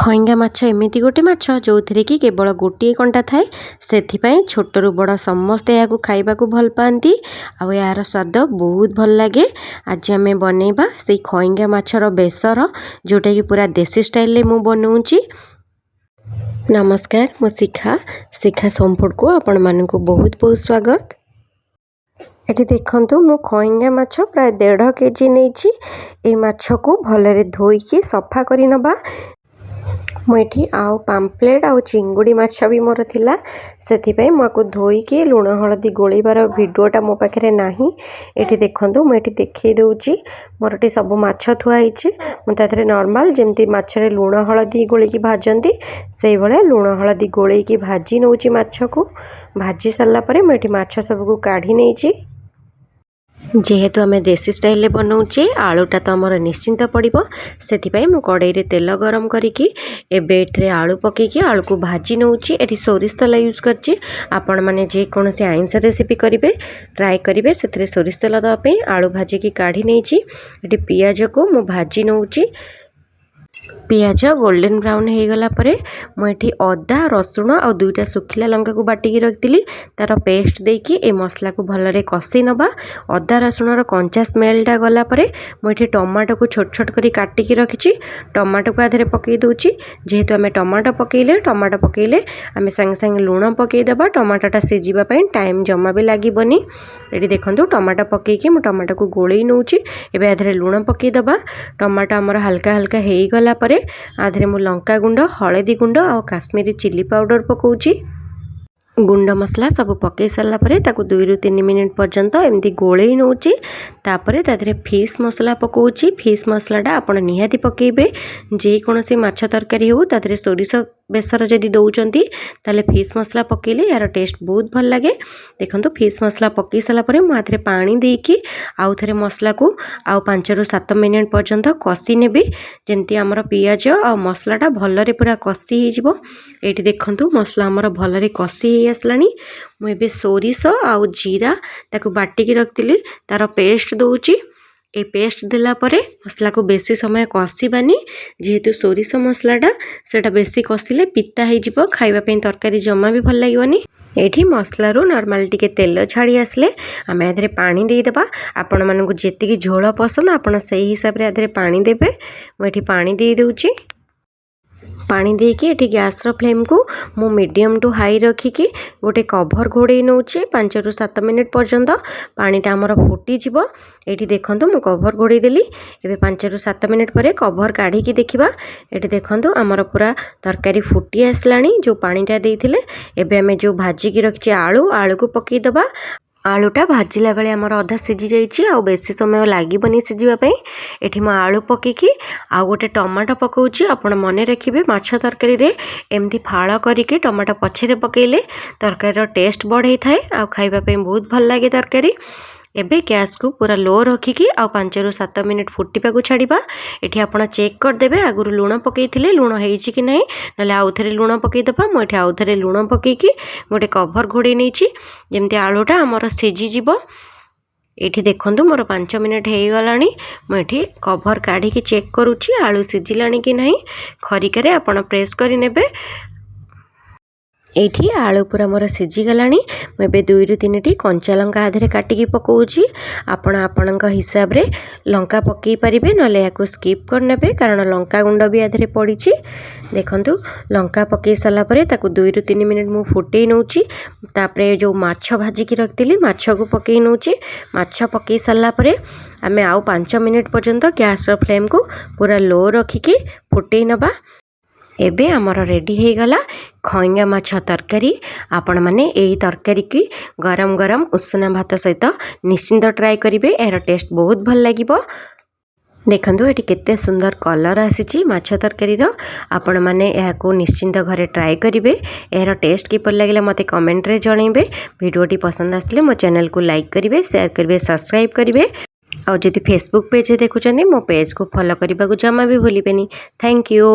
ଖଇଙ୍ଗା ମାଛ ଏମିତି ଗୋଟେ ମାଛ ଯେଉଁଥିରେ କି କେବଳ ଗୋଟିଏ କଣ୍ଟା ଥାଏ। ସେଥିପାଇଁ ଛୋଟରୁ ବଡ଼ ସମସ୍ତେ ଏହାକୁ ଖାଇବାକୁ ଭଲ ପାଆନ୍ତି ଆଉ ଏହାର ସ୍ୱାଦ ବହୁତ ଭଲ ଲାଗେ। ଆଜି ଆମେ ବନେଇବା ସେଇ ଖଇଙ୍ଗା ମାଛର ବେସର, ଯେଉଁଟାକି ପୁରା ଦେଶୀ ଷ୍ଟାଇଲରେ ମୁଁ ବନାଉଛି। ନମସ୍କାର, ମୁଁ ଶିଖା ସୋମଫୁଡ଼କୁ ଆପଣମାନଙ୍କୁ ବହୁତ ବହୁତ ସ୍ୱାଗତ। ଏଠି ଦେଖନ୍ତୁ, ମୁଁ ଖଇଙ୍ଗା ମାଛ ପ୍ରାୟ 1.5 କେଜି ନେଇଛି। এই ମାଛକୁ ଭଲରେ ଧୋଇକି ସଫା କରି ନେବା। ମୁଁ ଏଠି ଆଉ ପାମ୍ପଲେଟ୍ ଆଉ ଚିଙ୍ଗୁଡ଼ି ମାଛ ବି ମୋର ଥିଲା, ସେଥିପାଇଁ ମୁଁ ଆକୁ ଧୋଇକି ଲୁଣ ହଳଦୀ ଗୋଳେଇବାର ଭିଡ଼ିଓଟା ମୋ ପାଖରେ ନାହିଁ। ଏଠି ଦେଖନ୍ତୁ, ମୁଁ ଏଠି ଦେଖେଇ ଦେଉଛି। ମୋର ଏଠି ସବୁ ମାଛ ଥୁଆ ହେଇଛି। ମୁଁ ତା ଦେହରେ ନର୍ମାଲ ଯେମିତି ମାଛରେ ଲୁଣ ହଳଦୀ ଗୋଳେଇକି ଭାଜନ୍ତି ସେଇଭଳିଆ ଲୁଣ ହଳଦୀ ଗୋଳେଇକି ଭାଜି ନେଉଛି ମାଛକୁ। ଭାଜି ସାରିଲା ପରେ ମୁଁ ଏଠି ମାଛ ସବୁକୁ କାଢ଼ି ନେଇଛି। ଯେହେତୁ ଆମେ ଦେଶୀ ଷ୍ଟାଇଲରେ ବନାଉଛେ, ଆଳୁଟା ତ ଆମର ନିଶ୍ଚିନ୍ତ ପଡ଼ିବ। ସେଥିପାଇଁ ମୁଁ କଡ଼େଇରେ ତେଲ ଗରମ କରିକି ଏବେ ଏଥିରେ ଆଳୁ ପକାଇକି ଆଳୁକୁ ଭାଜି ନେଉଛି। ଏଠି ସୋରିଷ ତେଲ ୟୁଜ୍ କରିଛି। ଆପଣମାନେ ଯେକୌଣସି ଆଇଁଷ ରେସିପି କରିବେ ଟ୍ରାଏ କରିବେ ସେଥିରେ ସୋରିଷ ତେଲ ଦେବା ପାଇଁ। ଆଳୁ ଭାଜିକି କାଢ଼ି ନେଇଛି। ଏଠି ପିଆଜକୁ ମୁଁ ଭାଜି ନେଉଛି। ପିଆଜ ଗୋଲ୍ଡେନ୍ ବ୍ରାଉନ୍ ହେଇଗଲା ପରେ ମୁଁ ଏଠି ଅଦା ରସୁଣ ଆଉ 2ଟା ଶୁଖିଲା ଲଙ୍କାକୁ ବାଟିକି ରଖିଥିଲି, ତାର ପେଷ୍ଟ ଦେଇକି ଏ ମସଲାକୁ ଭଲରେ କଷି ନେବା। ଅଦା ରସୁଣର କଞ୍ଚା ସ୍ମେଲ୍ଟା ଗଲା ପରେ ମୁଁ ଏଠି ଟମାଟୋକୁ ଛୋଟ ଛୋଟ କରି କାଟିକି ରଖିଛି। ଟମାଟୋକୁ ଆଧିରେ ପକାଇ ଦେଉଛି। ଯେହେତୁ ଆମେ ଟମାଟୋ ପକାଇଲେ ଆମେ ସାଙ୍ଗେ ସାଙ୍ଗେ ଲୁଣ ପକାଇଦେବା। ଟମାଟୋଟା ସିଝିବା ପାଇଁ ଟାଇମ୍ ଜମା ବି ଲାଗିବନି। ଏଠି ଦେଖନ୍ତୁ, ଟମାଟୋ ପକାଇକି ମୁଁ ଟମାଟୋକୁ ଗୋଳେଇ ନେଉଛି। ଏବେ ଆଧିରେ ଲୁଣ ପକାଇଦେବା। ଟମାଟୋ ଆମର ହାଲକା ହାଲକା ହେଇଗଲା ପରେ ଆଧିରେ ମୁଁ ଲଙ୍କାଗୁଣ୍ଡ, ହଳଦୀ ଗୁଣ୍ଡ ଆଉ କାଶ୍ମୀରୀ ଚିଲି ପାଉଡ଼ର ପକାଉଛି। ଗୁଣ୍ଡ ମସଲା ସବୁ ପକାଇ ସାରିଲା ପରେ ତାକୁ 2ରୁ 3 ମିନିଟ୍ ପର୍ଯ୍ୟନ୍ତ ଏମିତି ଗୋଳେଇ ନେଉଛି। ତାପରେ ତା ଦେହରେ ଫିସ୍ ମସଲା ପକାଉଛି। ଫିସ୍ ମସଲାଟା ଆପଣ ନିହାତି ପକାଇବେ। ଯେକୌଣସି ମାଛ ତରକାରୀ ହେଉ ତା ଦେହରେ ସୋରିଷ ବେସର ଯଦି ଦେଉଛନ୍ତି ତାହେଲେ ଫିସ୍ ମସଲା ପକାଇଲେ ଏହାର ଟେଷ୍ଟ ବହୁତ ଭଲ ଲାଗେ। ଦେଖନ୍ତୁ, ଫିସ୍ ମସଲା ପକାଇ ସାରିଲା ପରେ ମୁଁ ଆଧିରେ ପାଣି ଦେଇକି ଆଉ ଥରେ ମସଲାକୁ ଆଉ 5ରୁ 7 ମିନିଟ୍ ପର୍ଯ୍ୟନ୍ତ କଷି ନେବି, ଯେମିତି ଆମର ପିଆଜ ଆଉ ମସଲାଟା ଭଲରେ ପୁରା କଷି ହେଇଯିବ। ଏଇଠି ଦେଖନ୍ତୁ, ମସଲା ଆମର ଭଲରେ କଷି ହେଇ ଆସିଲାଣି। ମୁଁ ଏବେ ସୋରିଷ ଆଉ ଜିରା ତାକୁ ବାଟିକି ରଖିଥିଲି ତାର ପେଷ୍ଟ ଦେଉଛି। ଏ ପେଷ୍ଟ ଦେଲା ପରେ ମସଲାକୁ ବେଶୀ ସମୟ କଷିବାନି, ଯେହେତୁ ସୋରିଷ ମସଲାଟା ସେଇଟା ବେଶୀ କଷିଲେ ପିତା ହେଇଯିବ, ଖାଇବା ପାଇଁ ତରକାରୀ ଜମା ବି ଭଲ ଲାଗିବନି। ଏଇଠି ମସଲାରୁ ନର୍ମାଲ ଟିକେ ତେଲ ଛାଡ଼ି ଆସିଲେ ଆମେ ଆଧିରେ ପାଣି ଦେଇଦେବା। ଆପଣମାନଙ୍କୁ ଯେତିକି ଝୋଳ ପସନ୍ଦ ଆପଣ ସେଇ ହିସାବରେ ଆଧିରେ ପାଣି ଦେବେ। ମୁଁ ଏଠି ପାଣି ଦେଇ ଦେଉଛି। ପାଣି ଦେଇକି ଏଠି ଗ୍ୟାସ୍ର ଫ୍ଲେମ୍କୁ ମୁଁ ମିଡ଼ିୟମ୍ ଟୁ ହାଇ ରଖିକି ଗୋଟେ କଭର୍ ଘୋଡ଼େଇ ନେଉଛି 5ରୁ 7 ମିନିଟ୍ ପର୍ଯ୍ୟନ୍ତ। ପାଣିଟା ଆମର ଫୁଟିଯିବ। ଏଇଠି ଦେଖନ୍ତୁ, ମୁଁ କଭର୍ ଘୋଡ଼େଇ ଦେଲି। ଏବେ 5ରୁ 7 ମିନିଟ୍ ପରେ କଭର୍ କାଢ଼ିକି ଦେଖିବା। ଏଠି ଦେଖନ୍ତୁ, ଆମର ପୁରା ତରକାରୀ ଫୁଟି ଆସିଲାଣି ଯେଉଁ ପାଣିଟା ଦେଇଥିଲେ। ଏବେ ଆମେ ଯେଉଁ ଭାଜିକି ରଖିଛେ ଆଳୁକୁ ପକାଇଦେବା। ଆଳୁଟା ଭାଜିଲା ବେଳେ ଆମର ଅଧା ସିଝି ଯାଇଛି, ଆଉ ବେଶୀ ସମୟ ଲାଗିବନି ସିଝିବା ପାଇଁ। ଏଠି ମୁଁ ଆଳୁ ପକାଇକି ଆଉ ଗୋଟେ ଟମାଟୋ ପକାଉଛି। ଆପଣ ମନେ ରଖିବେ, ମାଛ ତରକାରୀରେ ଏମିତି ଫାଳ କରିକି ଟମାଟୋ ପଛରେ ପକାଇଲେ ତରକାରୀର ଟେଷ୍ଟ ବଢ଼େଇଥାଏ ଆଉ ଖାଇବା ପାଇଁ ବହୁତ ଭଲ ଲାଗେ ତରକାରୀ। ଏବେ ଗ୍ୟାସ୍କୁ ପୁରା ଲୋ ରଖିକି ଆଉ 5ରୁ 7 ମିନିଟ୍ ଫୁଟିବାକୁ ଛାଡ଼ିବା। ଏଠି ଆପଣ ଚେକ୍ କରିଦେବେ ଆଗରୁ ଲୁଣ ପକାଇଥିଲେ ଲୁଣ ହେଇଛି କି ନାହିଁ, ନହେଲେ ଆଉ ଥରେ ଲୁଣ ପକାଇଦେବା। ମୁଁ ଏଠି ଆଉ ଥରେ ଲୁଣ ପକାଇକି ଗୋଟେ କଭର୍ ଘୋଡ଼େଇ ନେଇଛି, ଯେମିତି ଆଳୁଟା ଆମର ସିଝିଯିବ। ଏଠି ଦେଖନ୍ତୁ, ମୋର 5 ମିନିଟ୍ ହେଇଗଲାଣି। ମୁଁ ଏଠି କଭର୍ କାଢ଼ିକି ଚେକ୍ କରୁଛି ଆଳୁ ସିଝିଲାଣି କି ନାହିଁ। ଖରିକାରେ ଆପଣ ପ୍ରେସ୍ କରି ନେବେ। ଏଇଠି ଆଳୁ ପୁରା ମୋର ସିଝିଗଲାଣି। ମୁଁ ଏବେ 2ରୁ 3ଟି କଞ୍ଚା ଲଙ୍କା ଆଧିରେ କାଟିକି ପକାଉଛି। ଆପଣ ଆପଣଙ୍କ ହିସାବରେ ଲଙ୍କା ପକାଇ ପାରିବେ, ନହେଲେ ଏହାକୁ ସ୍କିପ୍ କରିନେବେ, କାରଣ ଲଙ୍କାଗୁଣ୍ଡ ବି ଆଧିରେ ପଡ଼ିଛି। ଦେଖନ୍ତୁ, ଲଙ୍କା ପକାଇ ସାରିଲା ପରେ ତାକୁ 2ରୁ 3 ମିନିଟ୍ ମୁଁ ଫୁଟେଇ ନେଉଛି। ତାପରେ ଯେଉଁ ମାଛ ଭାଜିକି ରଖିଥିଲି ମାଛକୁ ପକାଇ ନେଉଛି। ମାଛ ପକାଇ ସାରିଲା ପରେ ଆମେ ଆଉ 5 ମିନିଟ୍ ପର୍ଯ୍ୟନ୍ତ ଗ୍ୟାସ୍ର ଫ୍ଲେମ୍କୁ ପୁରା ଲୋ ରଖିକି ଫୁଟେଇ ନେବା। ଏବେ ଆମର ରେଡ଼ି ହେଇଗଲା ଖଇଙ୍ଗା ମାଛ ତରକାରୀ। ଆପଣମାନେ ଏହି ତରକାରୀକି ଗରମ ଗରମ ଉଷୁନା ଭାତ ସହିତ ନିଶ୍ଚିନ୍ତ ଟ୍ରାଏ କରିବେ। ଏହାର ଟେଷ୍ଟ ବହୁତ ଭଲ ଲାଗିବ। ଦେଖନ୍ତୁ, ଏଠି କେତେ ସୁନ୍ଦର କଲର୍ ଆସିଛି ମାଛ ତରକାରୀର। ଆପଣମାନେ ଏହାକୁ ନିଶ୍ଚିନ୍ତ ଘରେ ଟ୍ରାଏ କରିବେ। ଏହାର ଟେଷ୍ଟ କିପରି ଲାଗିଲା ମୋତେ କମେଣ୍ଟରେ ଜଣାଇବେ। ଭିଡ଼ିଓଟି ପସନ୍ଦ ଆସିଲେ ମୋ ଚ୍ୟାନେଲକୁ ଲାଇକ୍ କରିବେ, ସେୟାର କରିବେ, ସବସ୍କ୍ରାଇବ୍ କରିବେ। ଆଉ ଯଦି ଫେସବୁକ୍ ପେଜ୍ରେ ଦେଖୁଛନ୍ତି ମୋ ପେଜ୍କୁ ଫଲୋ କରିବାକୁ ଜମା ବି ଭୁଲିବେନି। Thank you.